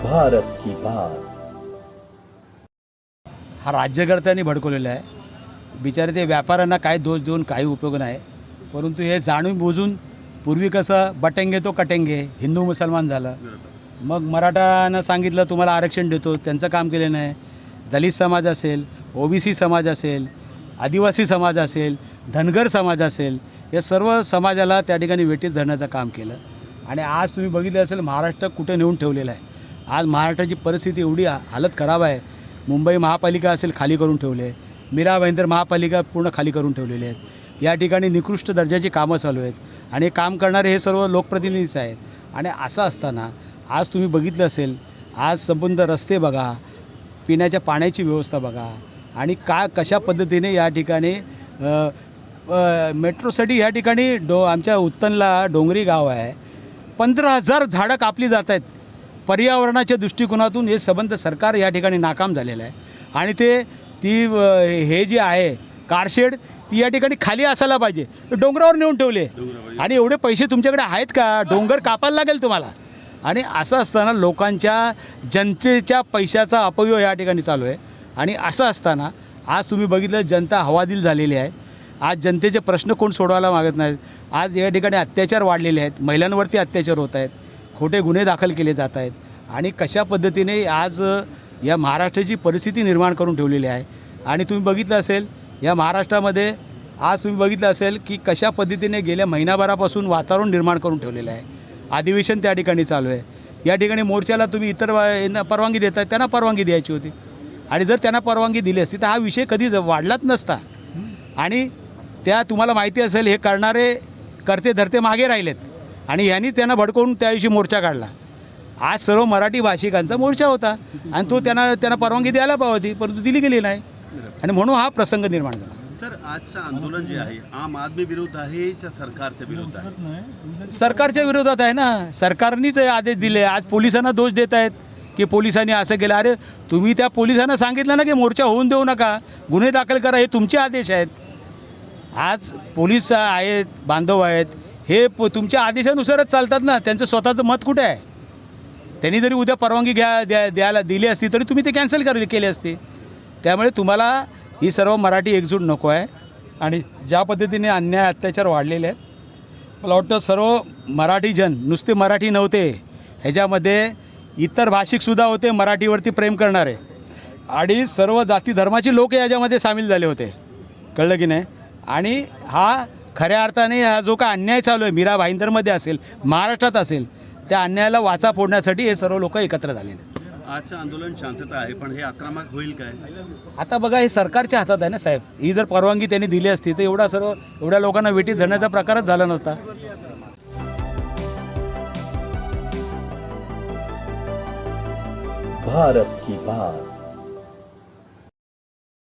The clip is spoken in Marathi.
भारत की बात। हा राज्यकर्त्यांनी भडकवलेला आहे। बिचारे ते व्यापाऱ्यांना काय दोष देऊन काही उपयोग नाही, परंतु हे जाणून बुजून पूर्वी कसं बटेंगे तो कटेंगे, हिंदू मुसलमान झालं, मग मराठानं सांगितलं तुम्हाला आरक्षण देतो, त्यांचं काम केलं नाही। दलित समाज असेल, ओबीसी समाज असेल, आदिवासी समाज असेल, धनगर समाज असेल, या सर्व समाजाला त्या ठिकाणी वेठीस धरण्याचं काम केलं। आणि आज तुम्ही बघितलं असेल महाराष्ट्र कुठे नेऊन ठेवलेलं आहे। आज महाराष्ट्राची परिस्थिती एवढी हालत खराब आहे। मुंबई महापालिका असेल खाली करून ठेवले, मीरा भाईंदर महापालिका पूर्ण खाली करून ठेवलेले आहेत। या ठिकाणी निकृष्ट दर्जाची कामं चालू आहेत आणि काम करणारे हे सर्व लोकप्रतिनिधीच आहेत। आणि असं असताना आज तुम्ही बघितलं असेल, आज संपूर्ण रस्ते बघा, पिण्याच्या पाण्याची व्यवस्था बघा, आणि कशा पद्धतीने या ठिकाणी मेट्रोसाठी या ठिकाणी आमच्या उत्तनला डोंगरी गाव आहे, 15,000 झाडं कापली जात आहेत। पर्यावरणाच्या दृष्टिकोनातून हे संबंध सरकार या ठिकाणी नाकाम झालेलं आहे। आणि हे जे आहे कारशेड ती या ठिकाणी खाली असायला पाहिजे, डोंगरावर नेऊन ठेवले। आणि एवढे पैसे तुमच्याकडे आहेत का? डोंगर कापायला लागेल तुम्हाला। आणि असं असताना लोकांच्या जनतेच्या पैशाचा अपव्यय या ठिकाणी चालू आहे। आणि असं असताना आज तुम्ही बघितलं जनता हवादिल झालेली आहे। आज जनतेचे प्रश्न कोण सोडवायला मागत नाहीत। आज या ठिकाणी अत्याचार वाढलेले आहेत, महिलांवरती अत्याचार होत आहेत, खोटे गुन्हे दाखल केले जात आहेत। आणि कशा पद्धतीने आज या महाराष्ट्राची परिस्थिती निर्माण करून ठेवलेली आहे। आणि तुम्ही बघितलं असेल या महाराष्ट्रामध्ये आज तुम्ही बघितलं असेल की कशा पद्धतीने गेल्या महिनाभरापासून वातावरण निर्माण करून ठेवलेलं आहे। अधिवेशन त्या ठिकाणी चालू आहे। या ठिकाणी मोर्चाला तुम्ही इतर परवानगी देताय, त्यांना परवानगी द्यायची होती। आणि जर त्यांना परवानगी दिली असती तर हा विषय कधी वाढलाच नसता। आणि तुम्हाला माहिती असेल हे करणारे करते धरते मागे राहिलेत आणि यांनी त्यांना भडकवून त्याविषयी मोर्चा काढला। आज सर्व मराठी भाषिकांचा मोर्चा होता आणि त्यांना परवानगी द्यायला पाहिजे होती, परंतु दिली गेली नाही। आणि म्हणून हा प्रसंग निर्माण झाला। सर, आजचं आंदोलन जे आहे आम आदमी विरुद्ध आहे या सरकारच्या विरुद्ध आहे? सरकारच्या विरोधात आहे ना। सरकारनेच आदेश दिले। आज पोलिसांना दोष देत आहेत की पोलिसांनी असं केलं। अरे तुम्ही त्या पोलिसांना सांगितलं ना की मोर्चा होऊन देऊ नका, गुन्हे दाखल करा, हे तुमचे आदेश आहेत। आज पोलीस आहेत, बांधव आहेत, हे तुमच्या आदेशानुसारच चालतात ना। त्यांचं स्वतःचं मत कुठे आहे? त्यांनी जरी उद्या परवानगी द्यायला दिली असती तरी तुम्ही ते कॅन्सल केले असते। त्यामुळे तुम्हाला ही सर्व मराठी एकजूट नको आहे। आणि ज्या पद्धतीने अन्याय अत्याचार वाढलेले आहेत, मला वाटतं सर्व मराठीजन नुसते मराठी नव्हते, ह्याच्यामध्ये इतर भाषिकसुद्धा होते, मराठीवरती प्रेम करणारे, आणि सर्व जाती धर्माचे लोक याच्यामध्ये सामील झाले होते। कळलं की नाही? आणि हा खऱ्या अर्थाने हा जो का अन्याय चालू आहे मीरा भाईंदरमध्ये असेल, महाराष्ट्रात असेल, त्या अन्यायाला वाचा फोडण्यासाठी हे सर्व लोक एकत्र झालेले आहेत। आजचं आंदोलन शांतता आहे, पण हे आक्रमक होईल काय? आता बघा, हे सरकारच्या हातात आहे ना साहेब। ही जर परवानगी त्यांनी दिली असती तर एवढ्या लोकांना वेठीत धरण्याचा प्रकारच झाला नसता। भारत की बात।